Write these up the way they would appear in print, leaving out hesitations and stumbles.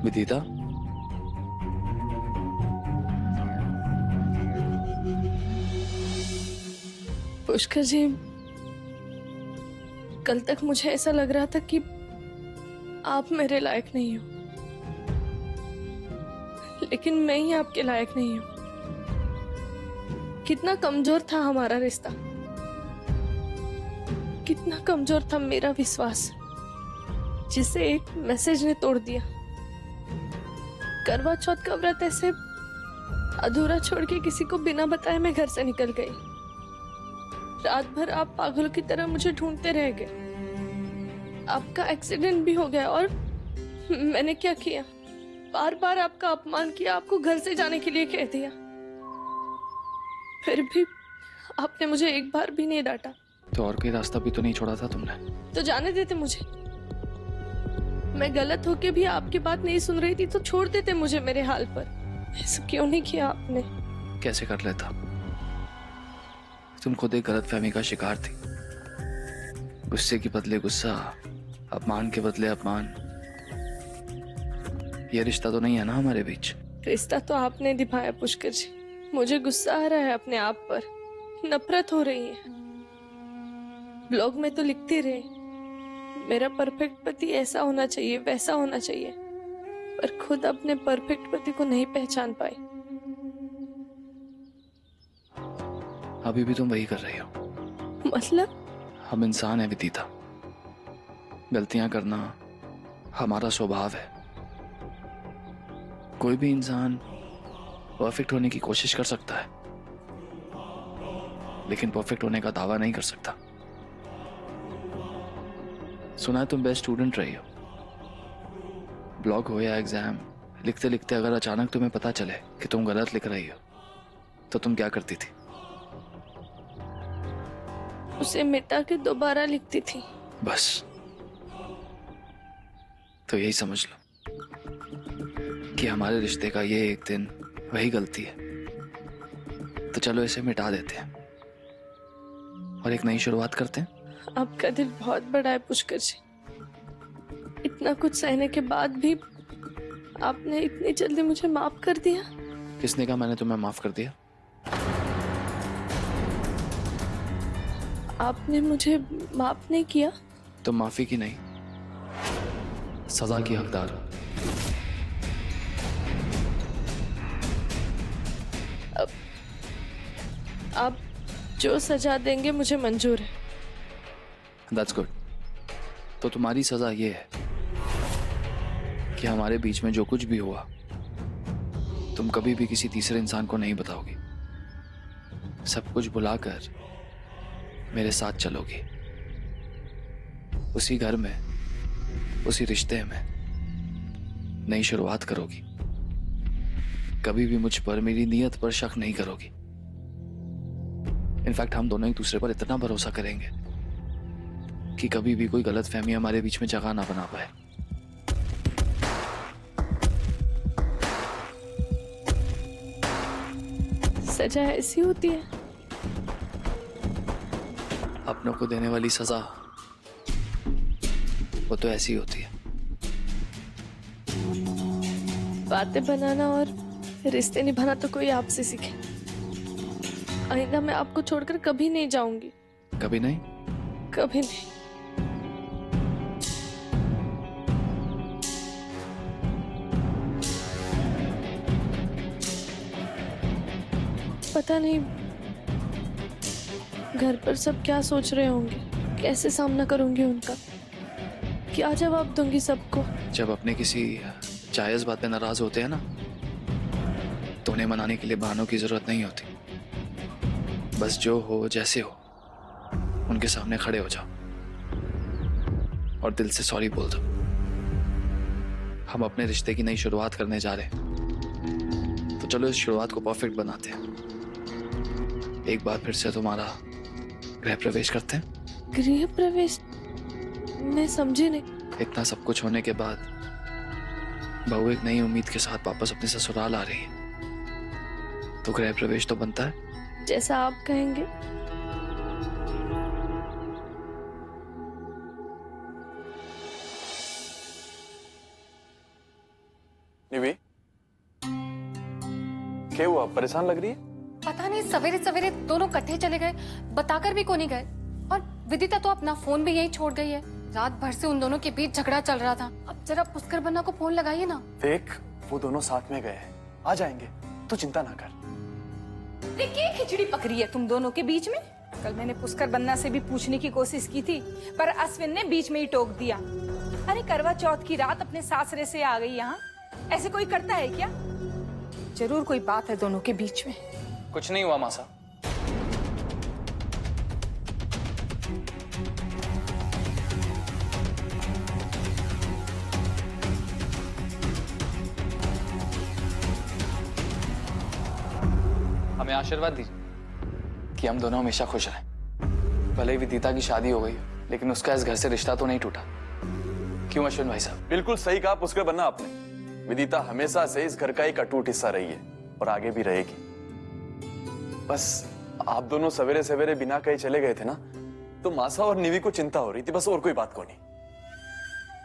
विदिता, पुष्कर जी, कल तक मुझे ऐसा लग रहा था कि आप मेरे लायक नहीं हो, लेकिन मैं ही आपके लायक नहीं हूं। कितना कमजोर था हमारा रिश्ता, कितना कमजोर था मेरा विश्वास, जिसे एक मैसेज ने तोड़ दिया। करवा चौथ का व्रत ऐसे अधूरा छोड़ के किसी को बिना बताए मैं घर से निकल गई। रात भर आप पागलों की तरह मुझे ढूंढते रह गए। आपका एक्सीडेंट भी हो गया और मैंने क्या किया? बार बार आपका अपमान किया, आपको घर से जाने के लिए कह दिया, फिर भी आपने मुझे एक बार भी नहीं डांटा। तो और कोई रास्ता भी तो नहीं छोड़ा था तुमने? तो जाने देते मुझे। मैं गलत होके भी आपकी बात नहीं सुन रही थी तो छोड़ देते मुझे मेरे हाल पर। ऐसा क्यों नहीं किया आपने? कैसे कर लेता? तुम खुद एक गलतफहमी का शिकार थी। गुस्से के बदले गुस्सा, अपमान के बदले अपमान। ये रिश्ता तो नहीं है ना हमारे बीच। रिश्ता तो आपने निभाया पुष्कर जी। मुझे गुस्सा आ रहा है अपने आप पर, नफरत हो रही है। ब्लॉग में तो लिखते रहे मेरा परफेक्ट पति ऐसा होना चाहिए, वैसा होना चाहिए, पर खुद अपने परफेक्ट पति को नहीं पहचान पाई। अभी भी तुम वही कर रही हो। मतलब? हम इंसान है विदिता, गलतियां करना हमारा स्वभाव है। कोई भी इंसान परफेक्ट होने की कोशिश कर सकता है, लेकिन परफेक्ट होने का दावा नहीं कर सकता। सुना है तुम बेस्ट स्टूडेंट रही हो। ब्लॉग हो या एग्जाम, लिखते लिखते अगर अचानक तुम्हें पता चले कि तुम गलत लिख रही हो तो तुम क्या करती थी? उसे मिटा के दोबारा लिखती थी। बस, तो यही समझ लो कि हमारे रिश्ते का ये एक दिन वही गलती है। तो चलो इसे मिटा देते हैं और एक नई शुरुआत करते हैं। आपका दिल बहुत बड़ा है पुष्कर जी। इतना कुछ सहने के बाद भी आपने इतनी जल्दी मुझे माफ कर दिया। किसने कहा मैंने तुम्हें माफ कर दिया? आपने मुझे माफ नहीं किया। तुम माफी की नहीं, सजा की हकदार हो। आप जो सजा देंगे मुझे मंजूर है। That's good। तो तुम्हारी सजा ये है कि हमारे बीच में जो कुछ भी हुआ तुम कभी भी किसी तीसरे इंसान को नहीं बताओगी। सब कुछ भुलाकर मेरे साथ चलोगी, उसी घर में, उसी रिश्ते में नई शुरुआत करोगी। कभी भी मुझ पर, मेरी नीयत पर शक नहीं करोगी। इनफैक्ट हम दोनों एक दूसरे पर इतना भरोसा करेंगे कि कभी भी कोई गलतफहमी हमारे बीच में जगह ना बना पाए। सजा ऐसी होती है? अपनों को देने वाली सजा वो तो ऐसी होती है। बातें बनाना और रिश्ते निभाना तो कोई आपसे सीखे। आइंदा मैं आपको छोड़कर कभी नहीं जाऊंगी। कभी नहीं? कभी नहीं। पता नहीं घर पर सब क्या सोच रहे होंगे, कैसे सामना करूंगी उनका, क्या जवाब दूंगी सबको। जब अपने किसी जायज बात पे नाराज होते हैं ना, तो उन्हें मनाने के लिए बहानों की जरूरत नहीं होती। बस जो हो जैसे हो उनके सामने खड़े हो जाओ और दिल से सॉरी बोल दो। हम अपने रिश्ते की नई शुरुआत करने जा रहे हैं, तो चलो इस शुरुआत को परफेक्ट बनाते हैं। एक बार फिर से तुम्हारा गृह प्रवेश करते हैं। गृह प्रवेश? मैं समझी नहीं। इतना सब कुछ होने के बाद बहू एक नई उम्मीद के साथ वापस अपने ससुराल आ रही है, तो गृह प्रवेश तो बनता है। जैसा आप कहेंगे। निवी, क्या हुआ? परेशान लग रही है? पता नहीं, सवेरे सवेरे दोनों इकट्ठे चले गए, बताकर भी को नहीं गए। और विदिता तो अपना फोन भी यहीं छोड़ गई है। रात भर से उन दोनों के बीच झगड़ा चल रहा था। अब जरा पुष्कर बन्ना को फोन लगाइए ना। देख, वो दोनों साथ में गए हैं, आ जाएंगे, तू चिंता ना कर। क्या खिचड़ी पक रही है तुम दोनों के बीच में? कल मैंने पुष्कर बन्ना से भी पूछने की कोशिश की थी, पर अश्विन ने बीच में ही टोक दिया। अरे करवा चौथ की रात अपने सासरे से आ गई यहाँ, ऐसे कोई करता है क्या? जरूर कोई बात है दोनों के बीच में। कुछ नहीं हुआ मासा। हमें आशीर्वाद दीजिए कि हम दोनों हमेशा खुश रहें। भले ही विदिता की शादी हो गई, लेकिन उसका इस घर से रिश्ता तो नहीं टूटा। क्यों अश्विन भाई साहब? बिल्कुल सही कहा पुष्कर बन्ना आपने। विदिता हमेशा से इस घर का एक अटूट हिस्सा रही है और आगे भी रहेगी। बस आप दोनों सवेरे सवेरे बिना कहीं चले गए थे ना, तो मासा और निवी को चिंता हो रही थी, बस और कोई बात को नहीं।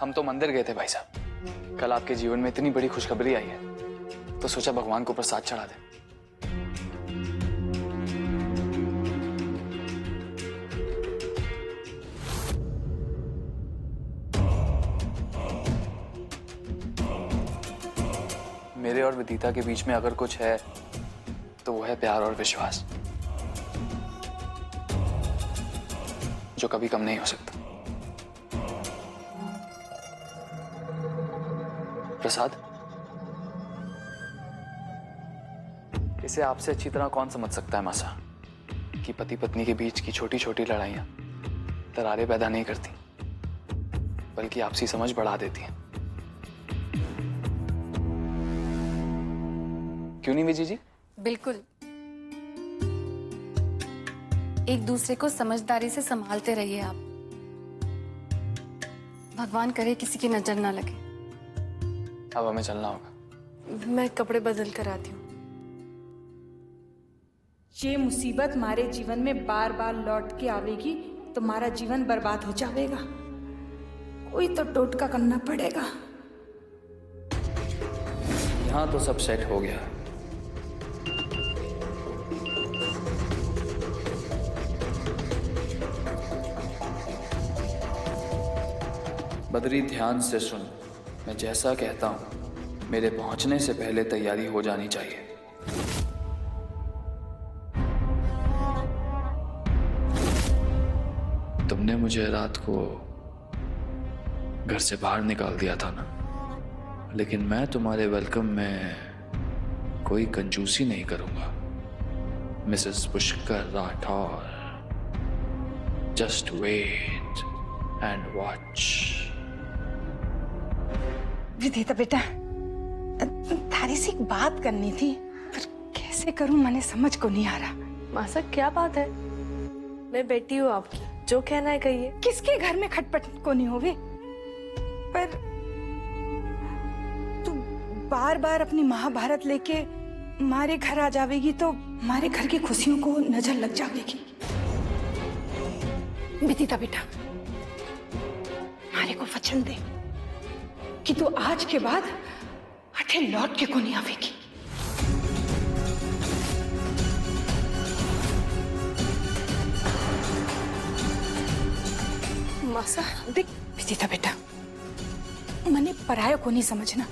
हम तो मंदिर गए थे भाई साहब। कल आपके जीवन में इतनी बड़ी खुशखबरी आई है, तो सोचा भगवान को प्रसाद चढ़ा दें। मेरे और विदिता के बीच में अगर कुछ है तो वो है प्यार और विश्वास, जो कभी कम नहीं हो सकता। प्रसाद, इसे आपसे अच्छी तरह कौन समझ सकता है मासा कि पति पत्नी के बीच की छोटी छोटी लड़ाइयां दरारें पैदा नहीं करती, बल्कि आपसी समझ बढ़ा देती हैं। क्यों नहीं विजी जी? बिल्कुल। एक दूसरे को समझदारी से संभालते रहिए आप। भगवान करे किसी की नजर ना लगे। अब हमें चलना होगा। मैं कपड़े बदल कर आती हूँ। ये मुसीबत हमारे जीवन में बार बार लौट के आवेगी तो हमारा जीवन बर्बाद हो जाएगा। कोई तो टोटका करना पड़ेगा। यहां तो सब सेट हो गया। बदरी, ध्यान से सुन। मैं जैसा कहता हूं, मेरे पहुंचने से पहले तैयारी हो जानी चाहिए। तुमने मुझे रात को घर से बाहर निकाल दिया था ना, लेकिन मैं तुम्हारे वेलकम में कोई कंजूसी नहीं करूंगा Mrs Pushkar Rathore. Just wait and watch. Vidita बेटा, थारी से एक बात करनी थी, पर कैसे करूं मैंने समझ को नहीं आ रहा। मासा क्या बात है? मैं बेटी हूँ आपकी, जो कहना है कहिए। किसके घर में खटपट को नहीं होवे, पर तू बार बार अपनी महाभारत लेके हमारे घर आ जावेगी तो हमारे घर की खुशियों को नजर लग जावेगी। विदिता बेटा, हमारे को वचन दे कि तू आज के बाद हठे लौट के को नहीं आवेगी। मासा देख विदिता बेटा, मने पराया को नहीं समझना,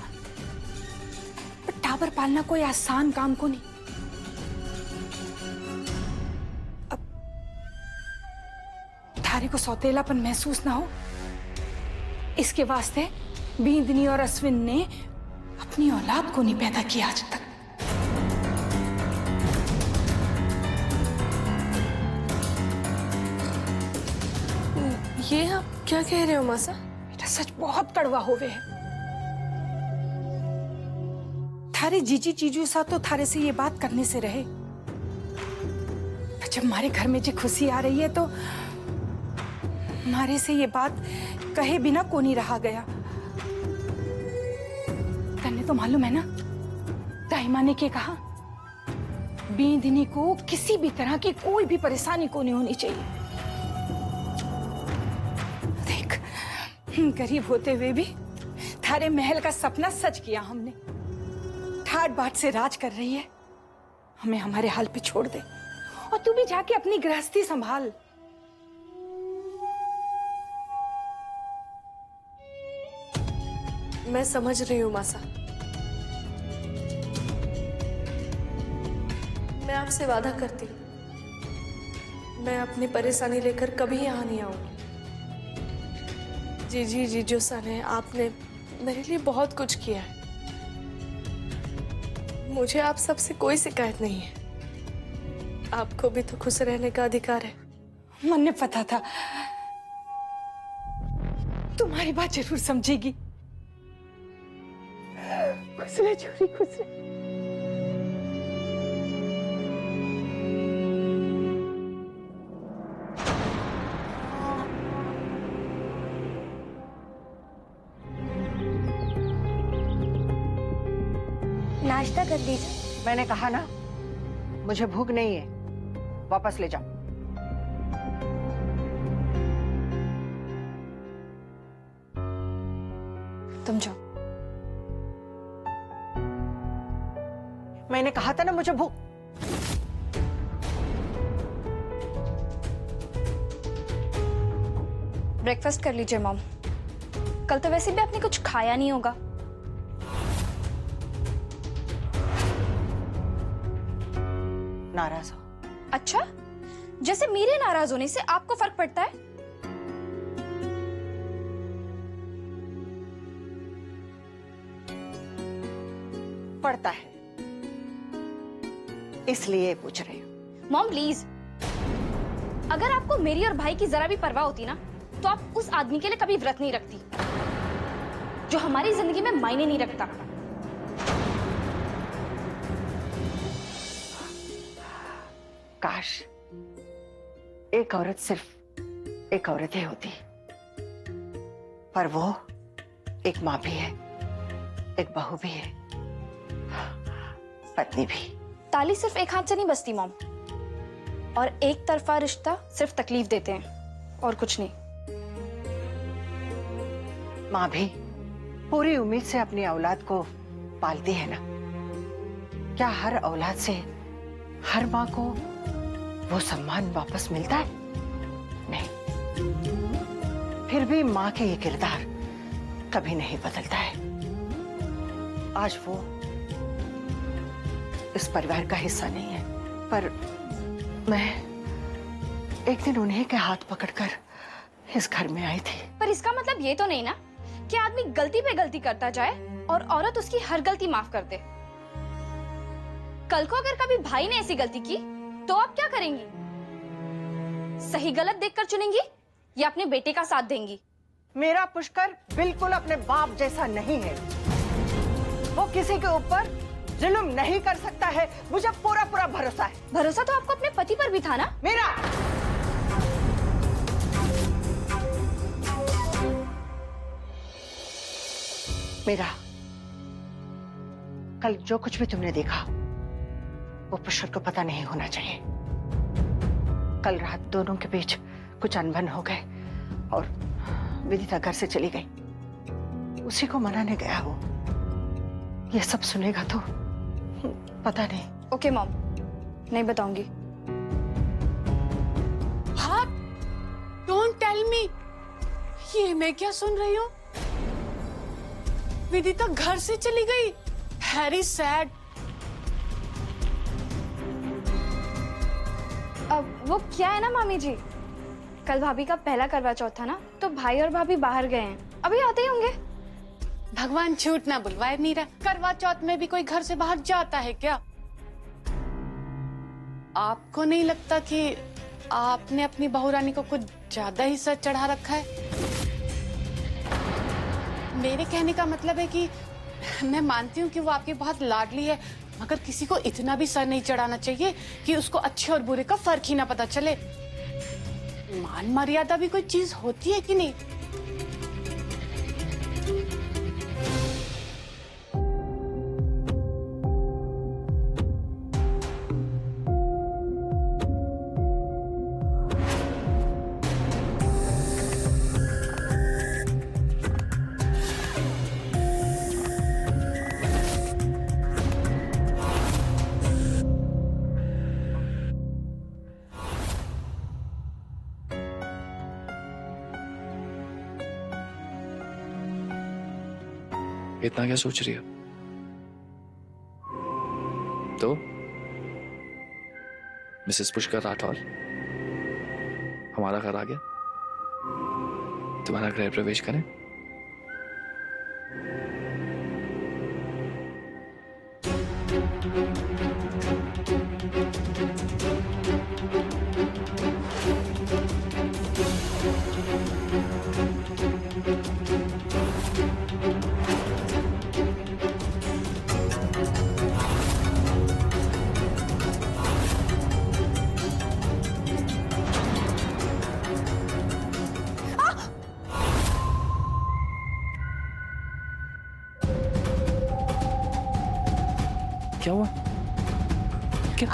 पर टाबर पालना कोई आसान काम को नहीं। अब थारे को सौतेलापन महसूस ना हो, इसके वास्ते बींदनी और अश्विन ने अपनी औलाद को नहीं पैदा किया आज तक। ये आप क्या कह रहे हो मासा? बेटा सच बहुत कड़वा होवे है। थारे जीजी चीजू सा तो थारे से ये बात करने से रहे, पर जब हमारे घर में जी खुशी आ रही है तो हमारे से ये बात कहे बिना को नहीं रहा गया। तन्ने तो मालूम है ना, दाहिमा ने क्या कहा, बींदनी को किसी भी तरह की कोई भी परेशानी को नहीं होनी चाहिए। देख, गरीब होते हुए भी थारे महल का सपना सच किया हमने। ठाट बाट से राज कर रही है, हमें हमारे हाल पे छोड़ दे और तू भी जाके अपनी गृहस्थी संभाल। मैं समझ रही हूँ मासा। मैं आपसे वादा करती हूँ, मैं अपनी परेशानी लेकर कभी यहाँ नहीं आऊंगी। जी जीजू साने, आपने मेरे लिए बहुत कुछ किया है। मुझे आप सबसे कोई शिकायत नहीं है। आपको भी तो खुश रहने का अधिकार है। मन ने पता था तुम्हारी बात जरूर समझेगी। खुश रह छोरी, खुश रह। नाश्ता कर लीजिए। मैंने कहा ना, मुझे भूख नहीं है, वापस ले जाओ। तुम जाओ। मैंने कहा था ना मुझे भूख। ब्रेकफास्ट कर लीजिए मॉम, कल तो वैसे भी आपने कुछ खाया नहीं होगा। नाराज हो? अच्छा, जैसे मेरे नाराज होने से आपको फर्क पड़ता है? पड़ता है, इसलिए पूछ रही हूँ। मॉम प्लीज, अगर आपको मेरी और भाई की जरा भी परवाह होती ना, तो आप उस आदमी के लिए कभी व्रत नहीं रखती जो हमारी जिंदगी में मायने नहीं रखता। काश एक औरत सिर्फ एक औरत ही होती, पर वो एक माँ भी है, एक बहू भी है, पत्नी भी। ताली सिर्फ एक हाथ से नहीं बजती मॉम, और एक तरफा रिश्ता सिर्फ तकलीफ देते हैं और कुछ नहीं। माँ भी पूरी उम्मीद से अपनी औलाद को पालती है ना। क्या हर औलाद से हर माँ को वो सम्मान वापस मिलता है? नहीं। फिर भी माँ के ये किरदार कभी नहीं बदलता है। आज वो इस परिवार का हिस्सा नहीं है, पर मैं एक दिन उन्हीं के हाथ पकड़कर इस घर में आई थी। पर इसका मतलब ये तो नहीं ना कि आदमी गलती पे गलती करता जाए और औरत उसकी हर गलती माफ कर दे। कल को अगर कभी भाई ने ऐसी गलती की तो आप क्या करेंगी? सही गलत देखकर चुनेंगी या अपने बेटे का साथ देंगी? मेरा पुष्कर बिल्कुल अपने बाप जैसा नहीं है। वो किसी के ऊपर जुल्म नहीं कर सकता है, मुझे पूरा पूरा भरोसा है। भरोसा तो आपको अपने पति पर भी था ना? मेरा कल जो कुछ भी तुमने देखा वो पुष्कर को पता नहीं होना चाहिए। कल रात दोनों के बीच कुछ अनबन हो गए और विदिता घर से चली गई। उसी को मनाने गया वो। ये सब सुनेगा तो पता नहीं। ओके मॉम, नहीं बताऊंगी। हाँ, डोंट टेल मी। ये मैं क्या सुन रही हूँ? विदिता घर से चली गई। Very sad. अब वो क्या है ना मामी जी, कल भाभी का पहला करवा चौथ था ना, तो भाई और भाभी बाहर गए हैं, अभी आते ही होंगे। भगवान झूठ ना बुलवाए मीरा, करवा चौथ में भी कोई घर से बाहर जाता है क्या? आपको नहीं लगता कि आपने अपनी बहू रानी को कुछ ज्यादा ही सर चढ़ा रखा है? मेरे कहने का मतलब है कि मैं मानती हूँ कि वो आपकी बहुत लाडली है, मगर किसी को इतना भी सर नहीं चढ़ाना चाहिए कि उसको अच्छे और बुरे का फर्क ही ना पता चले। मान मर्यादा भी कोई चीज होती है कि नहीं? इतना क्या सोच रही हो? तो मिसेस पुष्कर राठौर हमारा घर आ गया, तुम्हारा गृह प्रवेश करें? क्या हुआ? क्या?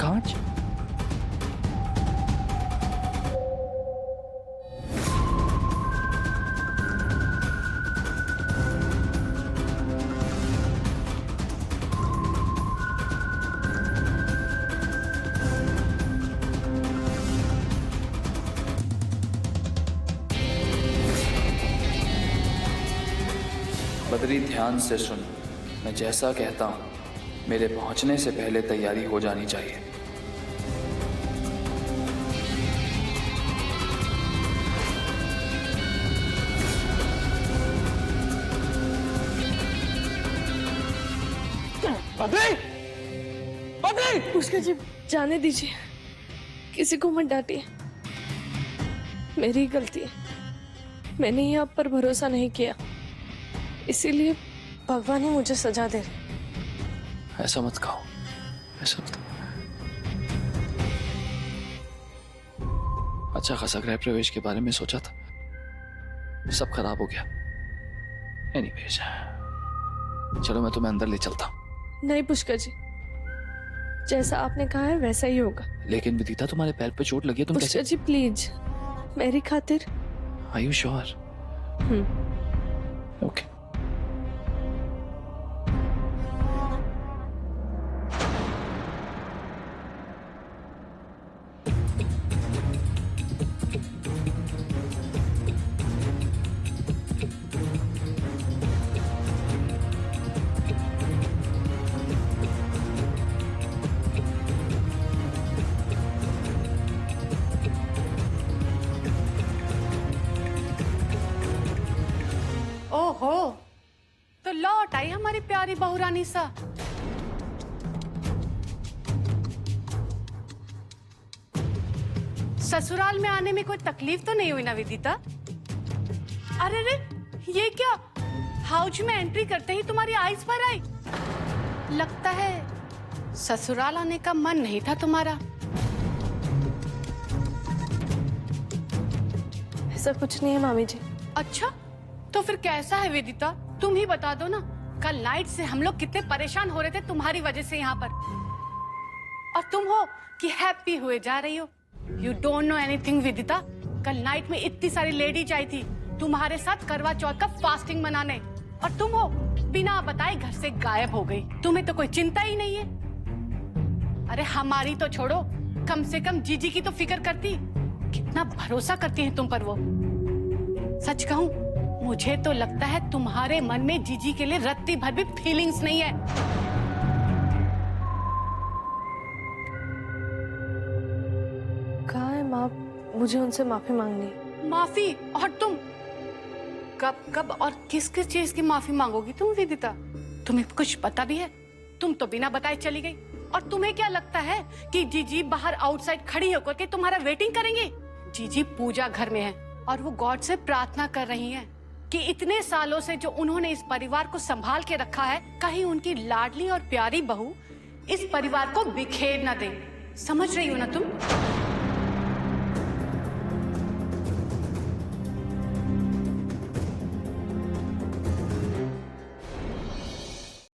कांच? बदरी, ध्यान से सुन, मैं जैसा कहता हूं मेरे पहुंचने से पहले तैयारी हो जानी चाहिए। बदरी! बदरी! पुष्कर जी जाने दीजिए, किसी को मत डांटिए, मेरी गलती है। मैंने ही आप पर भरोसा नहीं किया, इसीलिए भगवान ही मुझे सजा दे रहे। ऐसा मत कहो, ऐसा मत। अच्छा खासा गृह प्रवेश के बारे में सोचा था, सब खराब हो गया। एनीवेज, चलो मैं तुम्हें अंदर ले चलता हूं। नहीं पुष्कर जी, जैसा आपने कहा है वैसा ही होगा। लेकिन विदिता, तुम्हारे पैर पे चोट लगी है, तुम पुष्कर कैसे? जी प्लीज, मेरी खातिर। Are you sure? ओके। ओहो, तो लौट आई हमारी प्यारी बहुरानी सा। ससुराल में आने में कोई तकलीफ तो नहीं हुई ना विदिता? अरे रे, ये क्या? हाउस में एंट्री करते ही तुम्हारी आइज पर आई। लगता है ससुराल आने का मन नहीं था तुम्हारा। ऐसा कुछ नहीं है मामी जी। अच्छा, तो फिर कैसा है विदिता? तुम ही बता दो ना। कल नाइट से हम लोग कितने परेशान हो रहे थे तुम्हारी वजह से यहाँ पर, और तुम हो कि हैप्पी हुए जा रही हो। You don't know anything Vidita. कल नाइट में इतनी सारी लेडीज आई थी तुम्हारे साथ करवा चौथ का फास्टिंग मनाने, और तुम हो बिना बताए घर से गायब हो गई। तुम्हें तो कोई चिंता ही नहीं है। अरे हमारी तो छोड़ो, कम से कम जीजी की तो फिक्र करती। कितना भरोसा करती है तुम पर वो। सच कहूं, मुझे तो लगता है तुम्हारे मन में जीजी के लिए रत्ती भर भी फीलिंग्स नहीं है। कहाँ है माँ? मुझे उनसे माफी मांगनी है। माफी? और तुम कब कब और किस किस चीज की माफी मांगोगी तुम विदिता? तुम्हें कुछ पता भी है? तुम तो बिना बताए चली गई। और तुम्हें क्या लगता है कि जीजी बाहर आउटसाइड खड़ी होकर के तुम्हारा वेटिंग करेंगे? जीजी पूजा घर में है और वो गॉड से प्रार्थना कर रही हैं कि इतने सालों से जो उन्होंने इस परिवार को संभाल के रखा है, कहीं उनकी लाडली और प्यारी बहू इस परिवार को बिखेर न दे। समझ रही हो ना तुम?